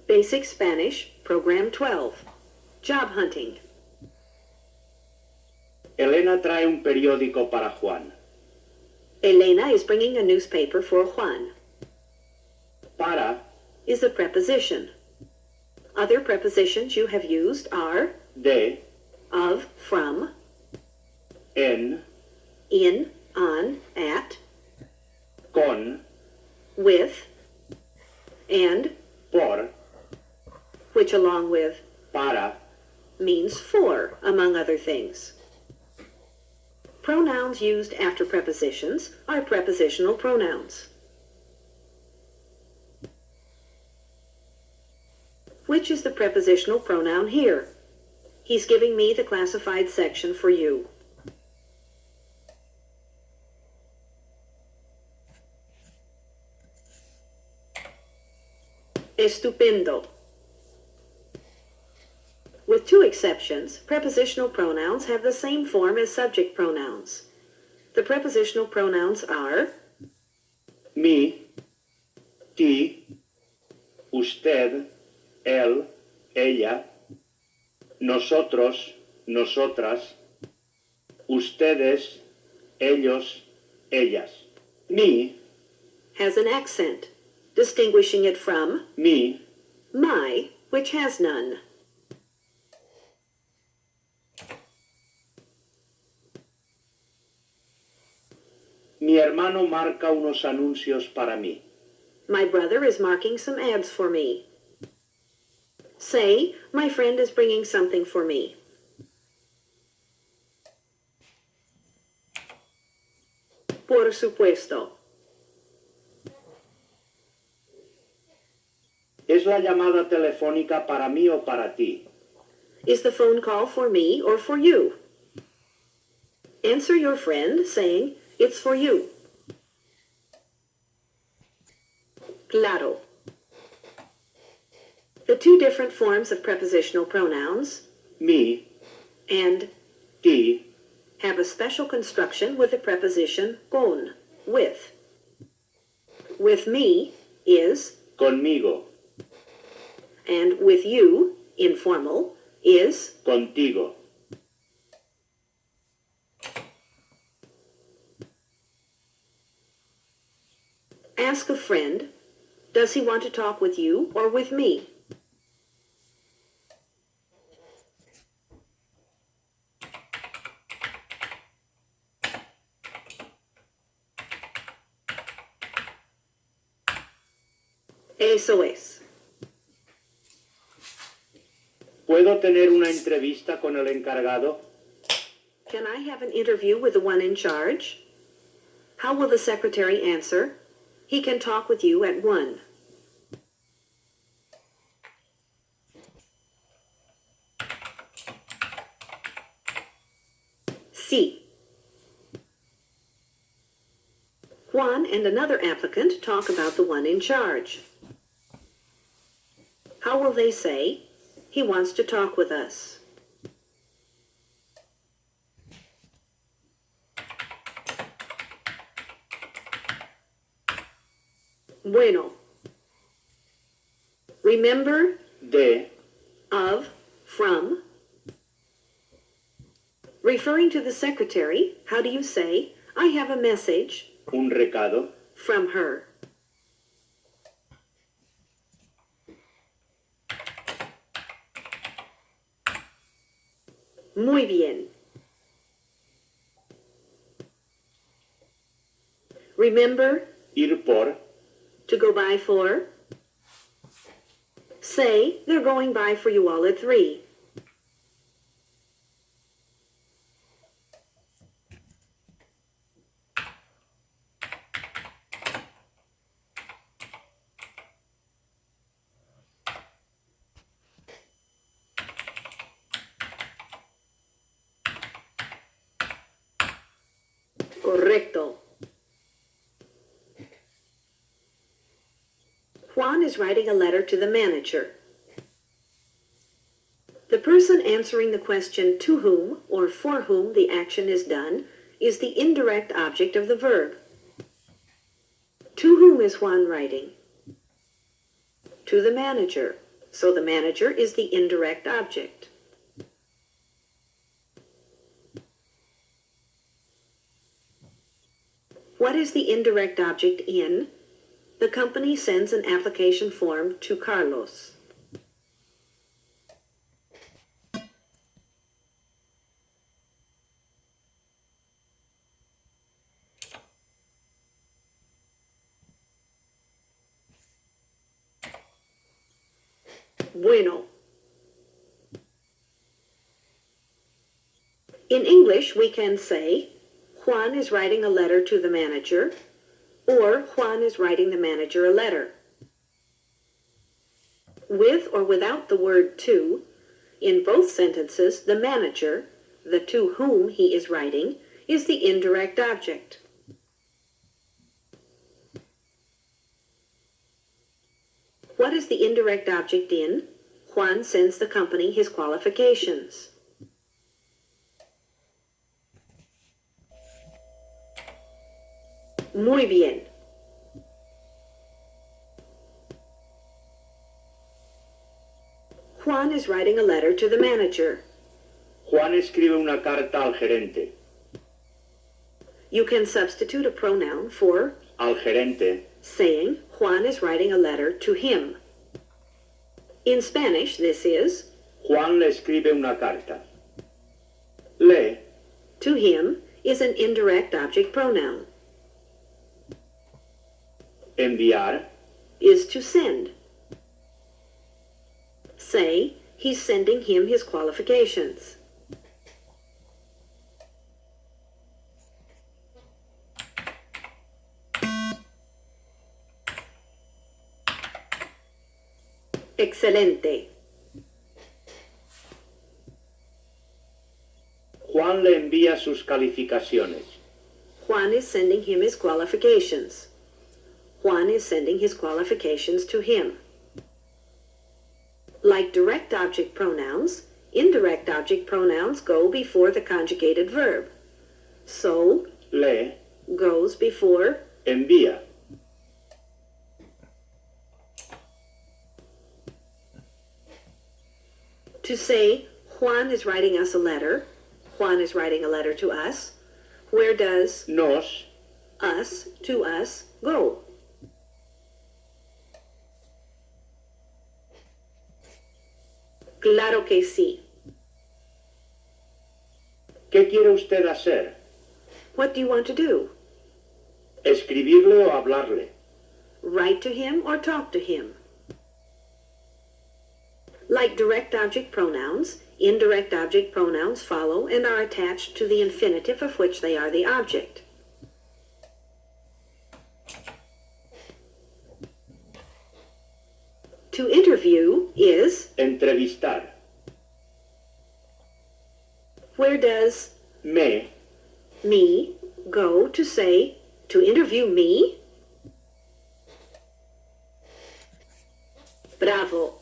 Basic Spanish, Program 12. Job Hunting. Elena trae un periódico para Juan. Elena is bringing a newspaper for Juan. Para Is a preposition. Other prepositions you have used are de, of, from, en, in, on, at, con, with, and, por, which along with para, means for, among other things. Pronouns used after prepositions are prepositional pronouns. Which is the prepositional pronoun here? He's giving me the classified section for you. Estupendo. With two exceptions, prepositional pronouns have the same form as subject pronouns. The prepositional pronouns are mi, ti, usted, él, ella, nosotros, nosotras, ustedes, ellos, ellas. Mi, has an accent, distinguishing it from mi, my, which has none. mi hermano marca unos anuncios para mí. My brother is marking some ads for me. Say, my friend is bringing something for me. Por supuesto. ¿Es la llamada telefónica para mí o para ti? Is the phone call for me or for you? Answer your friend saying, it's for you. Claro. The two different forms of prepositional pronouns, Mi, and ti, have a special construction with the preposition con, with. With me is, conmigo, and with you, informal, is. contigo. Ask a friend, does he want to talk with you or with me? Eso es. ¿Puedo tener una entrevista con el encargado? Can I have an interview with the one in charge? How will the secretary answer? He can talk with you at 1. C. Juan and another applicant talk about the one in charge. How will they say, he wants to talk with us? Bueno. Remember, De, of, from. Referring to the secretary, how do you say, I have a message un recado, from her? Muy bien. Remember, ir por, to go by for. Say, they're going by for you all at 3. Correcto. Juan is writing a letter to the manager. The person answering the question to whom or for whom the action is done is the indirect object of the verb. To whom is Juan writing? To the manager. so the manager is the indirect object. What is the indirect object in? The company sends an application form to Carlos. Bueno. In English, we can say, Juan is writing a letter to the manager, or Juan is writing the manager a letter. With or without the word to, in both sentences, the manager, the to whom he is writing, is the indirect object. What is the indirect object in? Juan sends the company his qualifications. Muy bien. Juan is writing a letter to the manager. Juan escribe una carta al gerente. You can substitute a pronoun for Al gerente. saying Juan is writing a letter to him. In Spanish, this is Juan le escribe una carta. Le, to him is an indirect object pronoun. enviar, Is to send. Say, he's sending him his qualifications. Excelente. Juan le envía sus calificaciones. Juan is sending him his qualifications. Juan is sending his qualifications to him. Like direct object pronouns, indirect object pronouns go before the conjugated verb. So, Le, goes before envía. to say, Juan is writing us a letter. Juan is writing a letter to us. Where does Nos, us to us go? Claro que sí. ¿qué quiere usted hacer? What do you want to do? ¿Escribirle o hablarle? Write to him or talk to him? Like direct object pronouns, indirect object pronouns follow and are attached to the infinitive of which they are the object. To interview is Entrevistar. where does Me, go to say, to interview me? Bravo.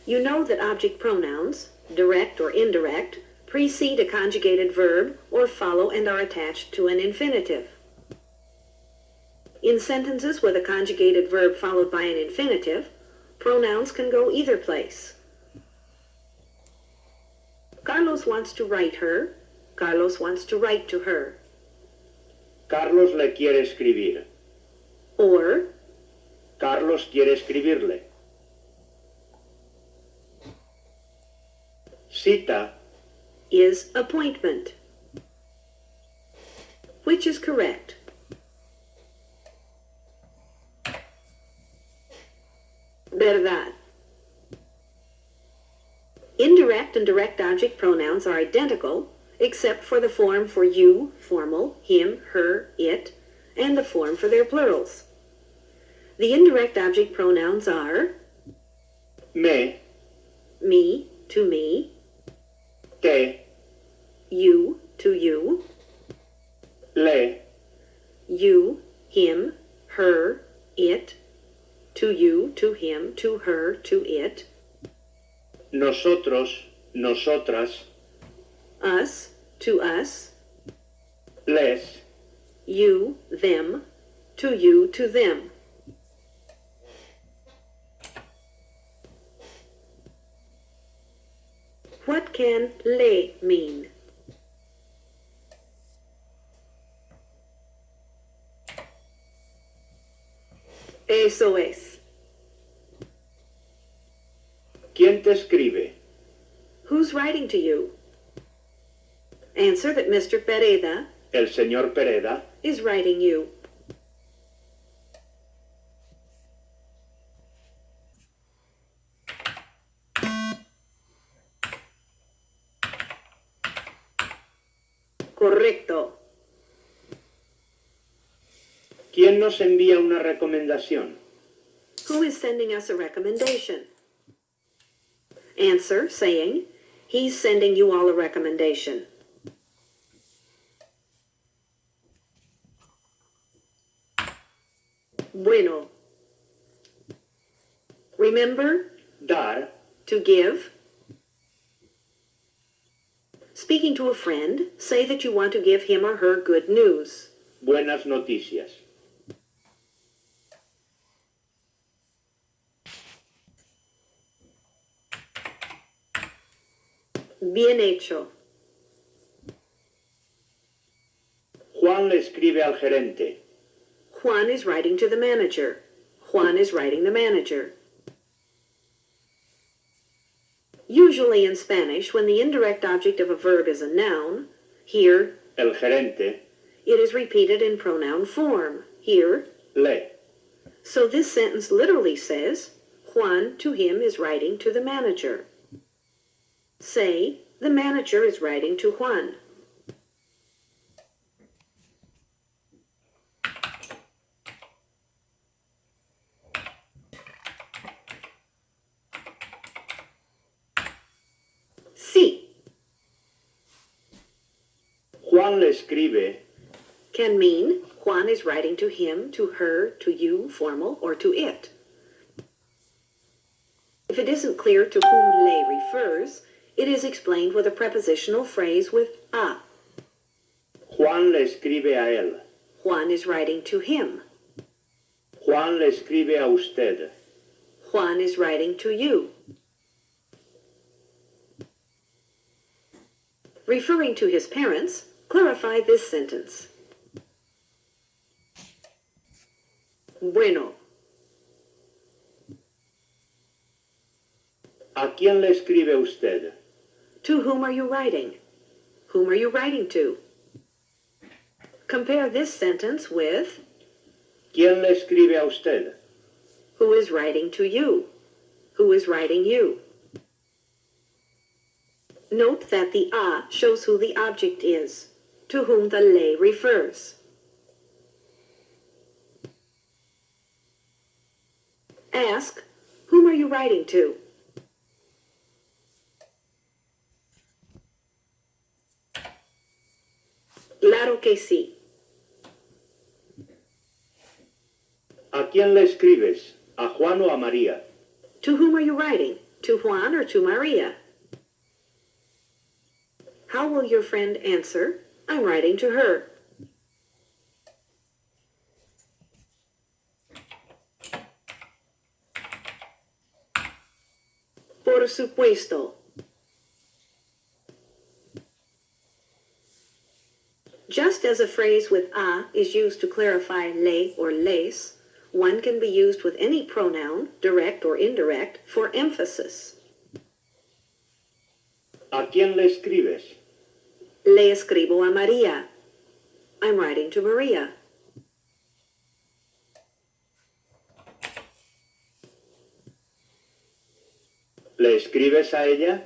You know that object pronouns, direct or indirect, precede a conjugated verb or follow and are attached to an infinitive. In sentences with a conjugated verb followed by an infinitive, pronouns can go either place. Carlos wants to write her. Carlos wants to write to her. Carlos le quiere escribir. Or, Carlos quiere escribirle. Cita, is appointment. Which is correct? Verdad. Indirect and direct object pronouns are identical, except for the form for you, formal, him, her, it, and the form for their plurals. The indirect object pronouns are me, to me, te, you, to you, le, you, him, her, it, to you, to him, to her, to it, nosotros, nosotras, us, to us, les, you, them, to you, to them. What can le mean? Eso es. ¿Quién te escribe? Who's writing to you? Answer that Mr. Pereda El señor Pereda. is writing you. Correcto. ¿Quién nos envía una recomendación? Who is sending us a recommendation? Answer saying, he's sending you all a recommendation. Bueno. Remember, Dar. to give. Speaking to a friend, say that you want to give him or her good news. Buenas noticias. Bien hecho. Juan le escribe al gerente. Juan is writing to the manager. Juan is writing the manager. Usually in Spanish, when the indirect object of a verb is a noun, here, El gerente. it is repeated in pronoun form. Here, Le. so this sentence literally says, Juan to him is writing to the manager. Say, the manager is writing to Juan. Sí Juan le escribe. can mean Juan is writing to him, to her, to you, formal, or to it. If it isn't clear to whom le refers, it is explained with a prepositional phrase with a. Juan le escribe a él. Juan is writing to him. Juan le escribe a usted. Juan is writing to you. Referring to his parents, clarify this sentence. Bueno. ¿A quién le escribe usted? To whom are you writing? Whom are you writing to? Compare this sentence with ¿Quién le escribe a usted? who is writing to you? Who is writing you? Note that the a shows who the object is, to whom the le refers. Ask, whom are you writing to? Claro que sí. ¿A quién le escribes? ¿A Juan o a María? To whom are you writing? To Juan or to Maria? How will your friend answer? I'm writing to her. Por supuesto. Just as a phrase with a is used to clarify le or les, one can be used with any pronoun, direct or indirect, for emphasis. ¿A quién le escribes? Le escribo a María. I'm writing to Maria. ¿Le escribes a ella?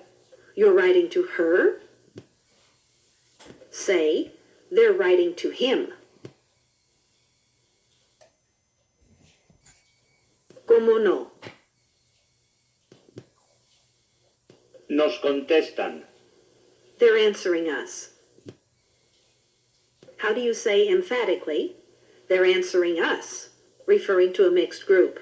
You're writing to her? Say, they're writing to him. ¿Cómo no? Nos contestan. They're answering us. How do you say emphatically, they're answering us, referring to a mixed group?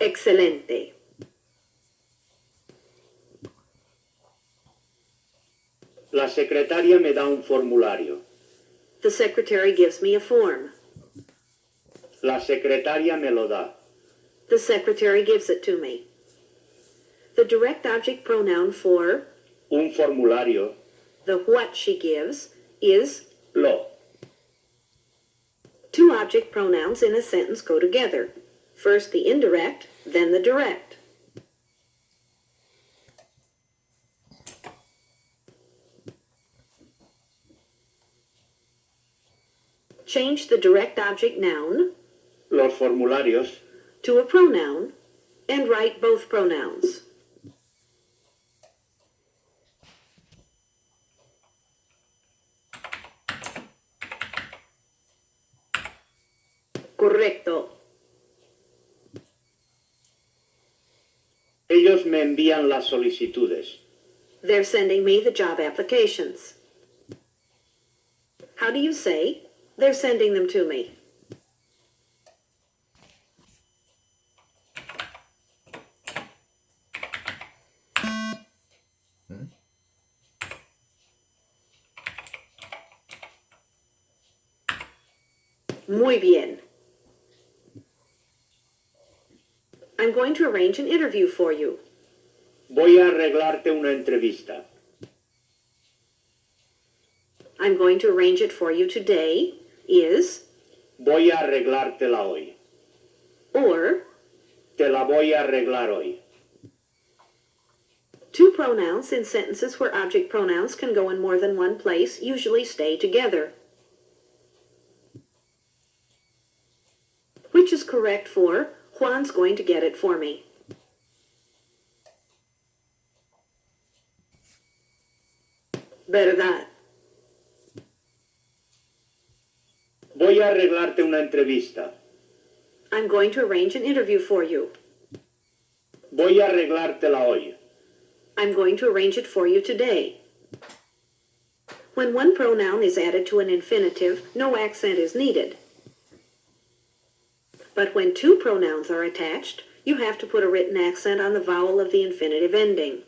Excelente. La secretaria me da un formulario. The secretary gives me a form. La secretaria me lo da. The secretary gives it to me. The direct object pronoun for Un formulario. the what she gives is Lo. two object pronouns in a sentence go together. First the indirect, then the direct. Change the direct object noun Los formularios. to a pronoun and write both pronouns. Correcto. Ellos me envían las solicitudes. They're sending me the job applications. How do you say, they're sending them to me? Muy bien. I'm going to arrange an interview for you. Voy a arreglarte una entrevista. I'm going to arrange it for you today is, Voy a arreglártela hoy. or, Te la voy a arreglar hoy. two pronouns in sentences where object pronouns can go in more than one place usually stay together. Which is correct for, Juan's going to get it for me. ¿Verdad? Voy a arreglarte una entrevista. I'm going to arrange an interview for you. Voy a arreglártela hoy. I'm going to arrange it for you today. When one pronoun is added to an infinitive, no accent is needed. But when two pronouns are attached, you have to put a written accent on the vowel of the infinitive ending.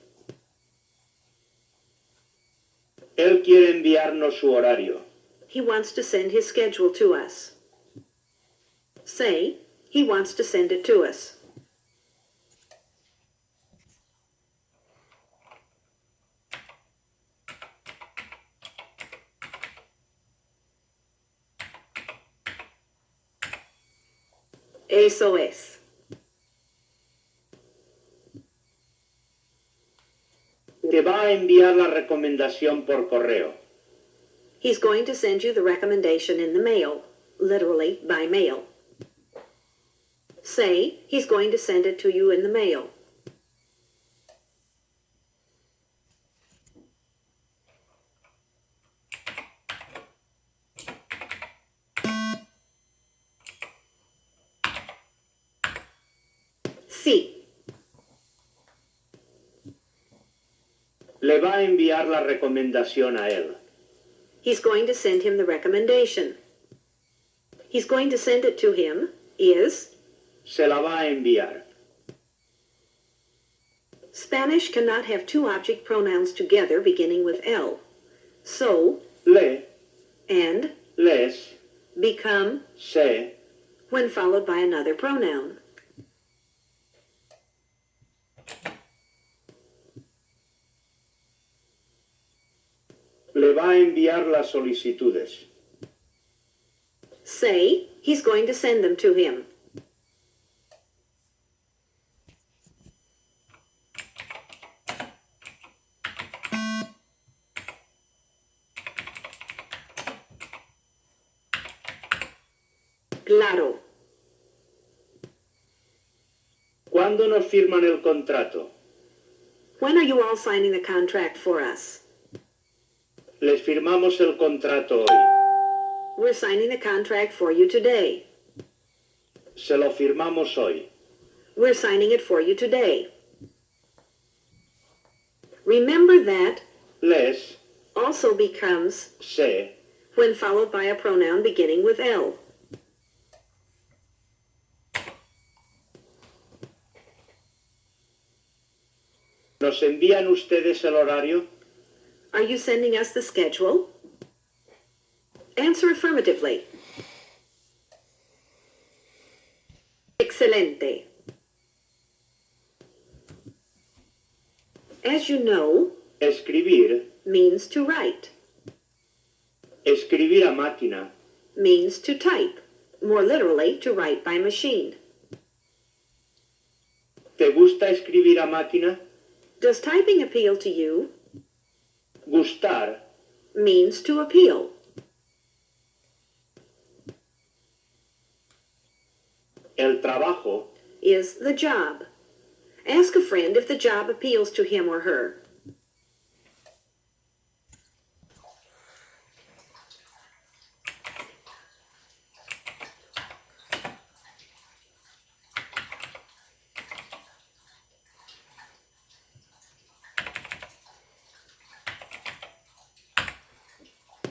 Él quiere enviarnos su horario. He wants to send his schedule to us. Say, he wants to send it to us. Eso es. Te va a enviar la recomendación por correo. He's going to send you the recommendation in the mail, literally by mail. Say, he's going to send it to you in the mail. Sí. Le va a enviar la recomendación a él. He's going to send him the recommendation. He's going to send it to him is, Se la va a enviar. Spanish cannot have two object pronouns together beginning with L. So, Le, and, les, become, se, when followed by another pronoun. le va a enviar las solicitudes. Say, he's going to send them to him. Claro. ¿Cuándo nos firman el contrato? When are you all signing the contract for us? Les firmamos el contrato hoy. We're signing the contract for you today. Se lo firmamos hoy. We're signing it for you today. Remember that Les, also becomes se, when followed by a pronoun beginning with L. ¿nos envían ustedes el horario? Are you sending us the schedule? Answer affirmatively. Excelente. As you know, Escribir. means to write, Escribir a máquina. means to type, more literally, to write by machine. ¿Te gusta escribir a máquina? Does typing appeal to you? Gustar. Means to appeal. El trabajo. Is the job. Ask a friend if the job appeals to him or her.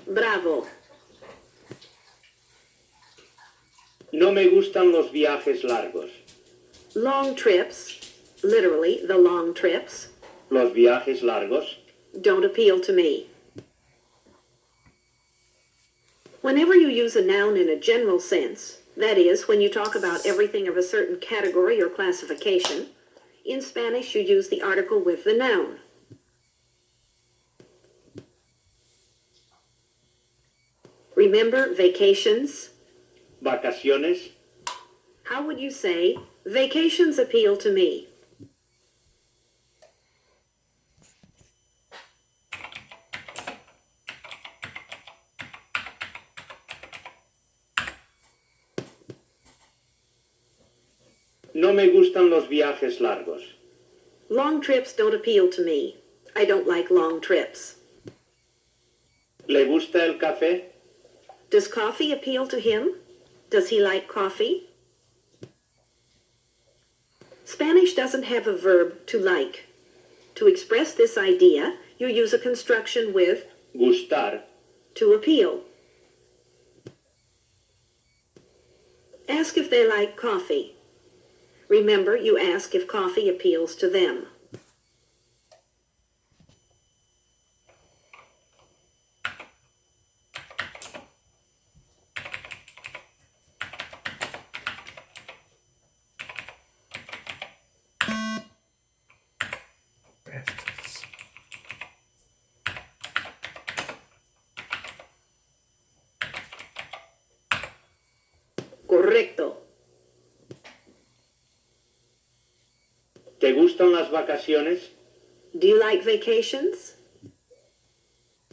Bravo. No me gustan los viajes largos. Long trips, literally the long trips, Los viajes largos. don't appeal to me. Whenever you use a noun in a general sense, that is, when you talk about everything of a certain category or classification, in Spanish you use the article with the noun. Remember vacations? Vacaciones. How would you say, vacations appeal to me? No me gustan los viajes largos. Long trips don't appeal to me. I don't like long trips. ¿Le gusta el café? Does coffee appeal to him? Does he like coffee? Spanish doesn't have a verb to like. To express this idea, you use a construction with Gustar. to appeal. Ask if they like coffee. Remember, you ask if coffee appeals to them. Correcto. ¿Te gustan las vacaciones? Do you like vacations?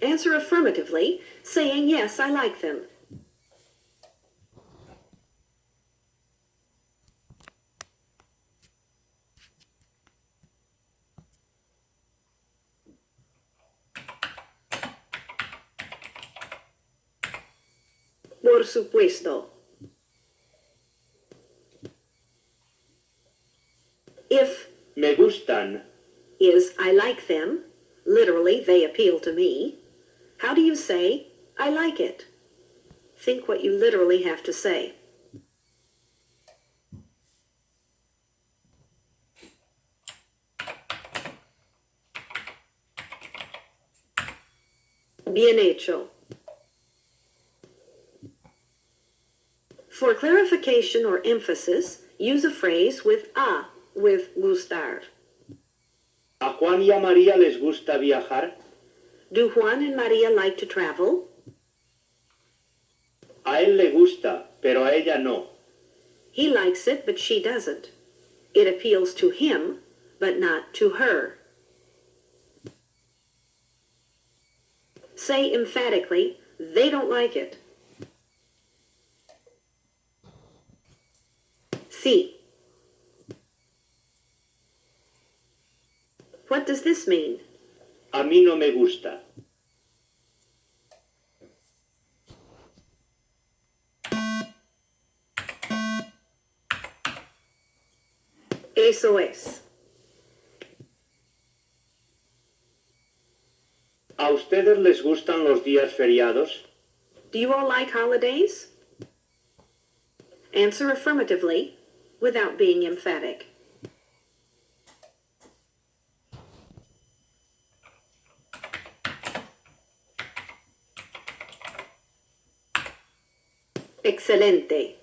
Answer affirmatively, saying yes, I like them. Por supuesto. If Me gustan. is I like them, literally they appeal to me, how do you say I like it? Think what you literally have to say. Bien hecho. For clarification or emphasis, use a phrase with a, with gustar. ¿A Juan y a María les gusta viajar? Do Juan and Maria like to travel? A él le gusta, pero a ella no. He likes it, but she doesn't. It appeals to him, but not to her. Say emphatically, they don't like it. Sí. What does this mean? A mí no me gusta. Eso es. ¿A ustedes les gustan los días feriados? Do you all like holidays? Answer affirmatively, without being emphatic. Excelente.